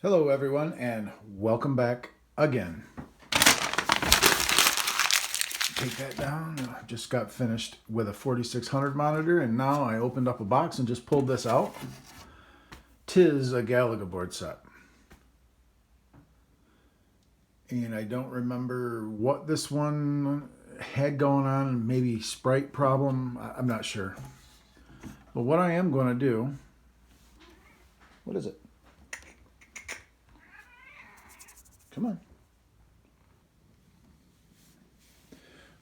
Hello everyone and welcome back again. Take that down. I just got finished with a 4600 monitor and now I opened up a box and just pulled this out. 'Tis a Galaga board set. And I don't remember what this one had going on, maybe sprite problem, I'm not sure. But what I am going to do, what is it? Come on.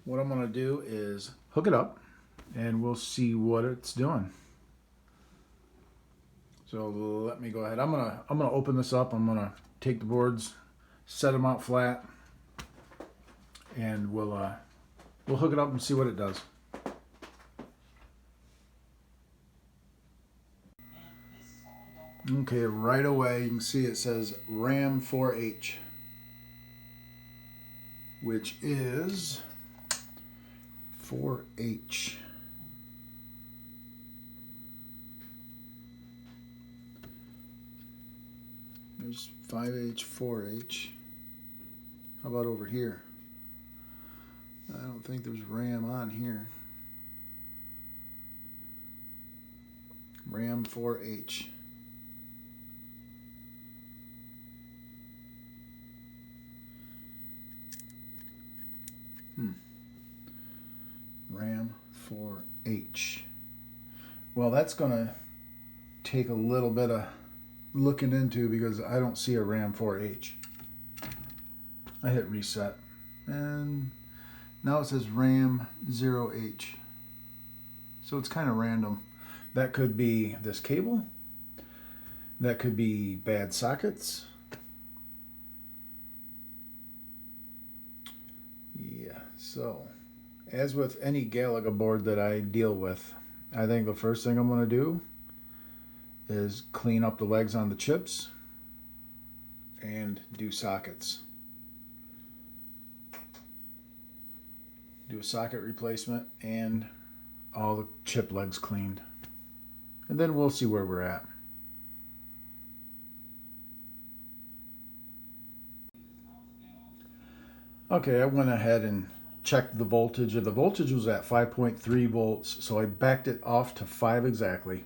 What I'm going to do is hook it up and we'll see what it's doing. So let me go ahead. I'm going to open this up. I'm going to take the boards, set them out flat, and we'll hook it up and see what it does. Okay, right away you can see it says RAM 4H, which is 4H. There's 5H, 4H. How about over here? I don't think there's RAM on here. RAM 4H. RAM 4H. Well, that's going to take a little bit of looking into because I don't see a RAM 4H. I hit reset and now it says RAM 0H. So it's kind of random. That could be this cable. That could be bad sockets. Yeah, so as with any Galaga board that I deal with, I think the first thing I'm going to do is clean up the legs on the chips and do sockets. Do a socket replacement and all the chip legs cleaned. And then we'll see where we're at. Okay, I went ahead and checked the voltage. The voltage was at 5.3 volts, so I backed it off to 5 exactly.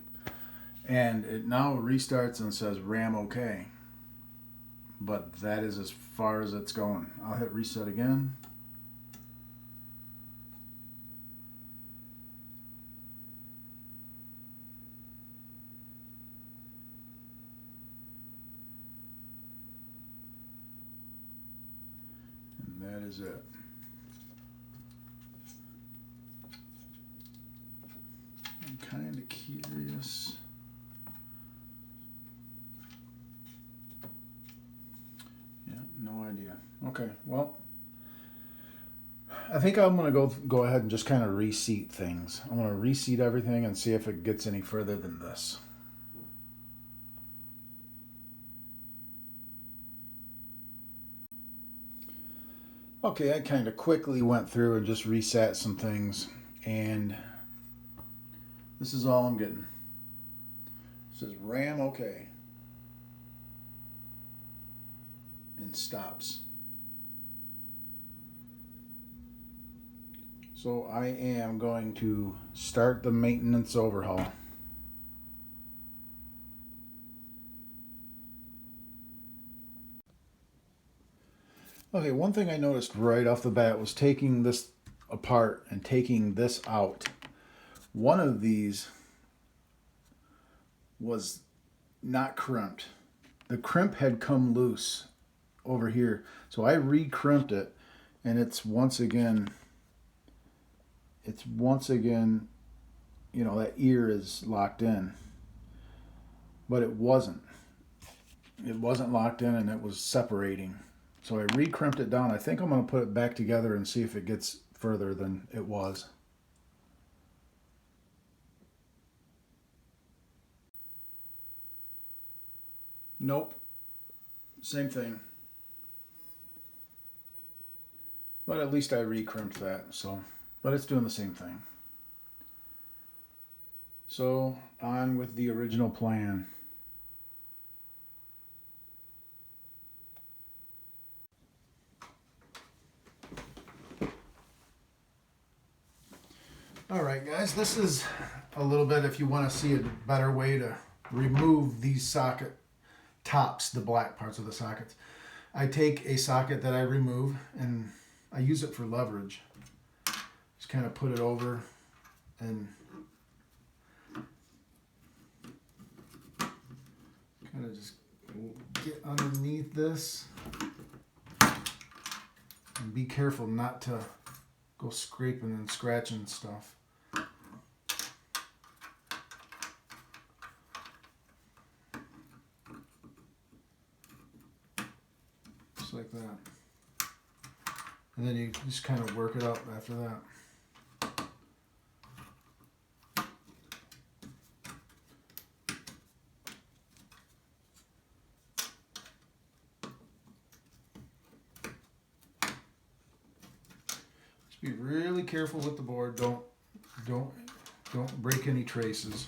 And it now restarts and says RAM OK. But that is as far as it's going. I'll hit reset again. And that is it. I'm kind of curious. Yeah, no idea. Okay, well, I think I'm going to go ahead and just kind of reseat things. I'm going to reseat everything and see if it gets any further than this. Okay, I kind of quickly went through and just reset some things, and this is all I'm getting. It says RAM OK and stops. So I am going to start the maintenance overhaul. Okay, one thing I noticed right off the bat was taking this apart and taking this out. One of these was not crimped. The crimp had come loose over here. So I re-crimped it and it's once again, you know, that ear is locked in. But it wasn't. It wasn't locked in and it was separating. So I re-crimped it down. I think I'm going to put it back together and see if it gets further than it was. Nope. Same thing. But at least I re-crimped that, so. But it's doing the same thing. So, on with the original plan. All right, guys, this is a little bit if you want to see a better way to remove these socket tops, the black parts of the sockets. I take a socket that I remove and I use it for leverage. Just kind of put it over and kind of just get underneath this. And be careful not to go scraping and scratching stuff. Just like that. And then you just kind of work it up after that. Just be really careful with the board. Don't break any traces.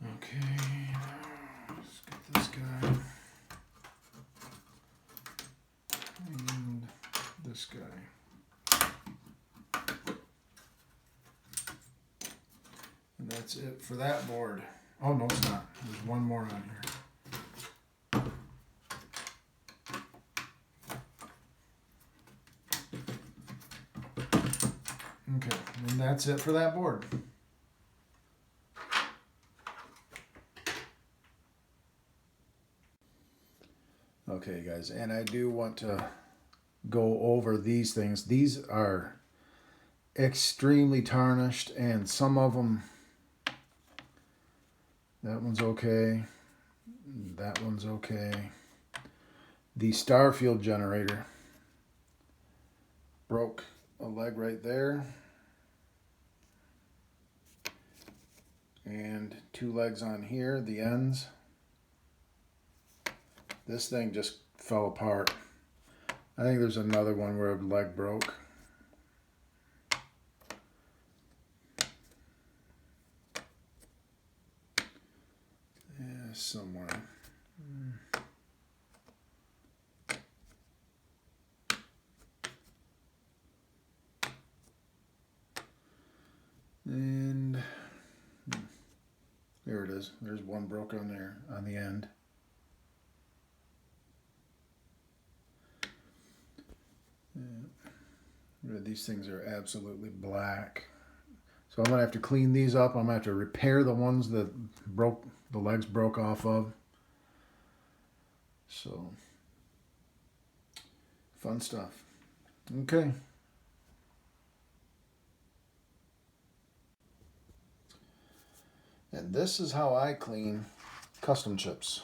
Okay, let's get this guy and this guy. And that's it for that board. Oh, no, it's not. There's one more on here. Okay, and that's it for that board. Okay, guys, and I do want to go over these things. These are extremely tarnished, and some of them, that one's okay, that one's okay. The Starfield generator broke a leg right there, and 2 legs on here, the ends. This thing just fell apart. I think there's another one where a leg broke. Yeah, somewhere. And there it is. There's one broke on there on the end. These things are absolutely black. So I'm going to have to clean these up. I'm going to have to repair the ones that the legs broke off of. So, fun stuff. Okay. And this is how I clean custom chips.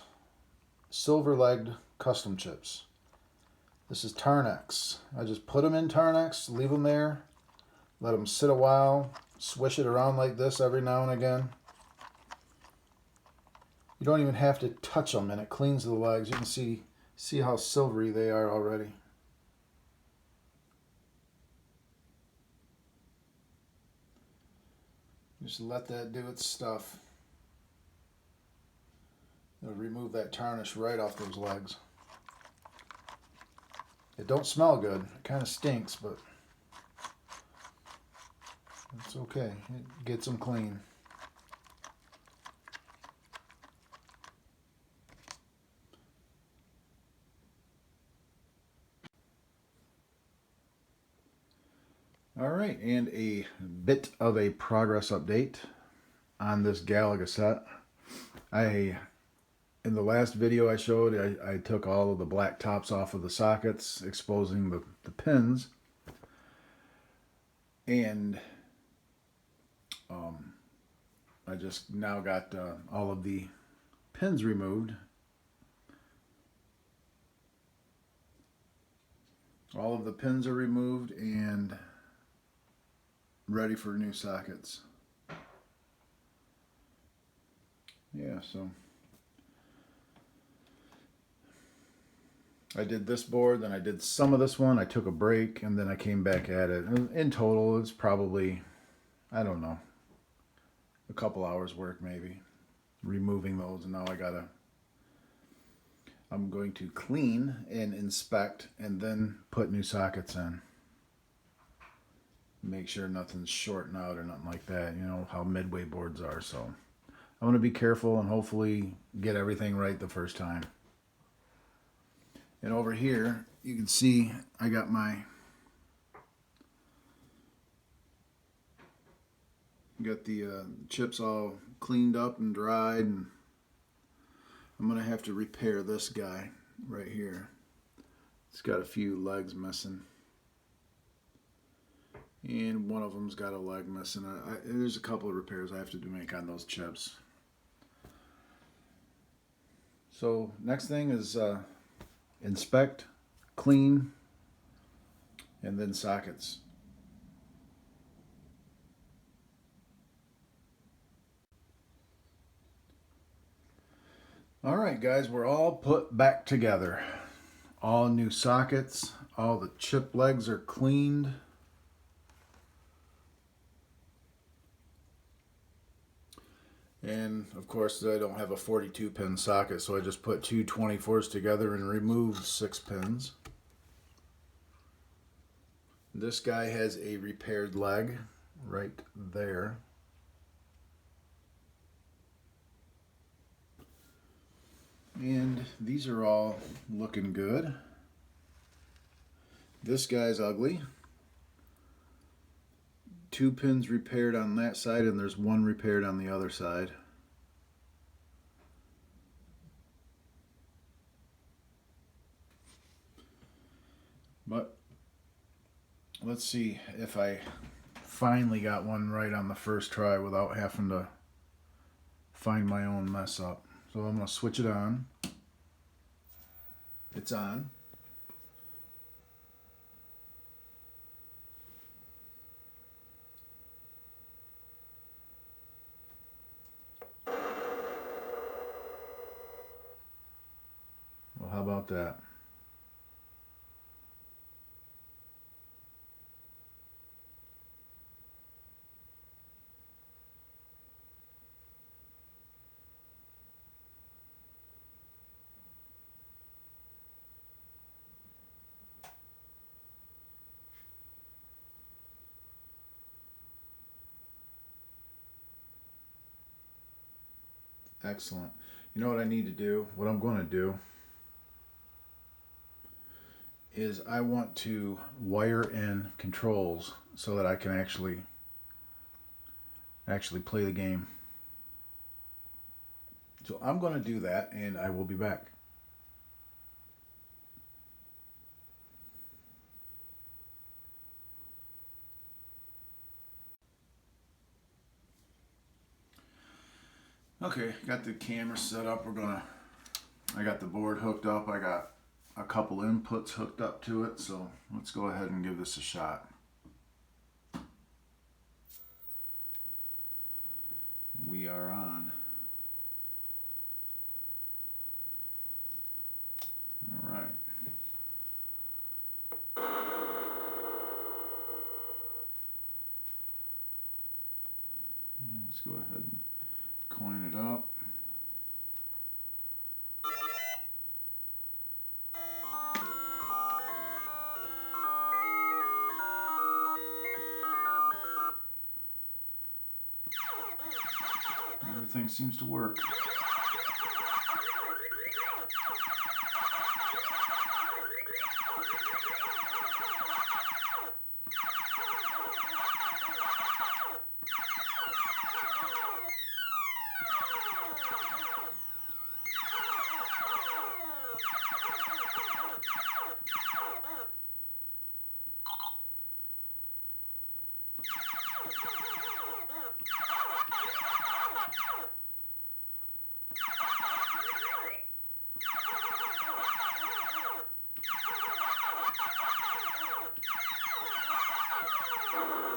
Silver-legged custom chips. This is Tarnex. I just put them in Tarnex, leave them there, let them sit a while, swish it around like this every now and again. You don't even have to touch them, and it cleans the legs. You can see how silvery they are already. Just let that do its stuff. It'll remove that tarnish right off those legs. It don't smell good. It kind of stinks, but it's okay. It gets them clean. All right, and a bit of a progress update on this Galaga set. In the last video I showed, I took all of the black tops off of the sockets, exposing the pins. And I just now got all of the pins removed. All of the pins are removed and ready for new sockets. Yeah, so I did this board, then I did some of this one, I took a break, and then I came back at it. In total, it's probably, I don't know, a couple hours work maybe, removing those, and now I'm going to clean and inspect and then put new sockets in. Make sure nothing's shorting out or nothing like that, you know how Midway boards are, so I'm going to be careful and hopefully get everything right the first time. And over here, you can see I got the chips all cleaned up and dried, and I'm going to have to repair this guy right here. It's got a few legs missing. And one of them's got a leg missing. There's a couple of repairs I have to make on those chips. So next thing is inspect, clean, and then sockets. Alright guys, we're all put back together. All new sockets, all the chip legs are cleaned. And of course I don't have a 42 pin socket, so I just put two 24s together and removed 6 pins. This guy has a repaired leg right there. And these are all looking good. This guy's ugly. 2 pins repaired on that side, and there's 1 repaired on the other side. But let's see if I finally got one right on the first try without having to find my own mess up. So I'm going to switch it on. It's on. Well, how about that? Excellent. You know what I need to do? What I'm going to do is I want to wire in controls so that I can actually play the game. So I'm going to do that, and I will be back. Okay, got the camera set up. I got the board hooked up. I got a couple inputs hooked up to it, so let's go ahead and give this a shot. We are on. All right. Let's go ahead and coin it up. Everything seems to work.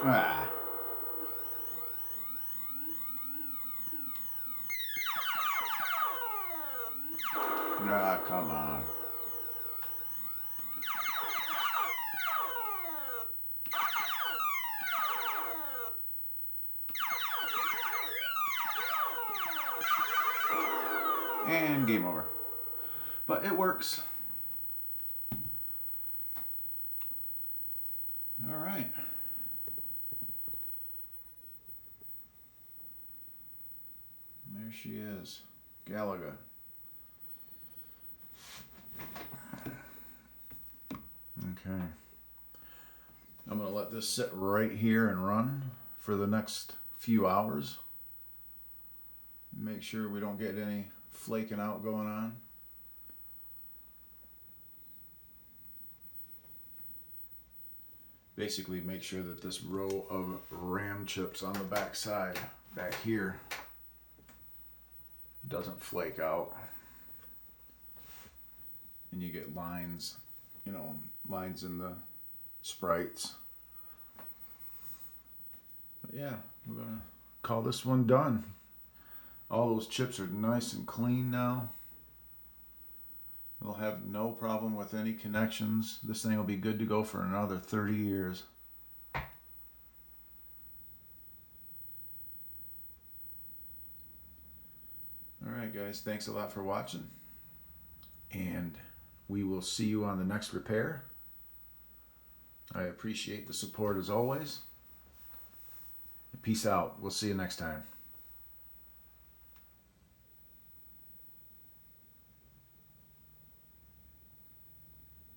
Ah. Ah, come on. And game over. But it works. All right. There she is. Galaga. Okay. I'm going to let this sit right here and run for the next few hours. Make sure we don't get any flaking out going on. Basically make sure that this row of RAM chips on the back side, back here, doesn't flake out. And you get lines, you know, lines in the sprites. But yeah, we're gonna call this one done. All those chips are nice and clean now. We'll have no problem with any connections. This thing will be good to go for another 30 years. Alright guys, thanks a lot for watching. And we will see you on the next repair. I appreciate the support as always. Peace out. We'll see you next time.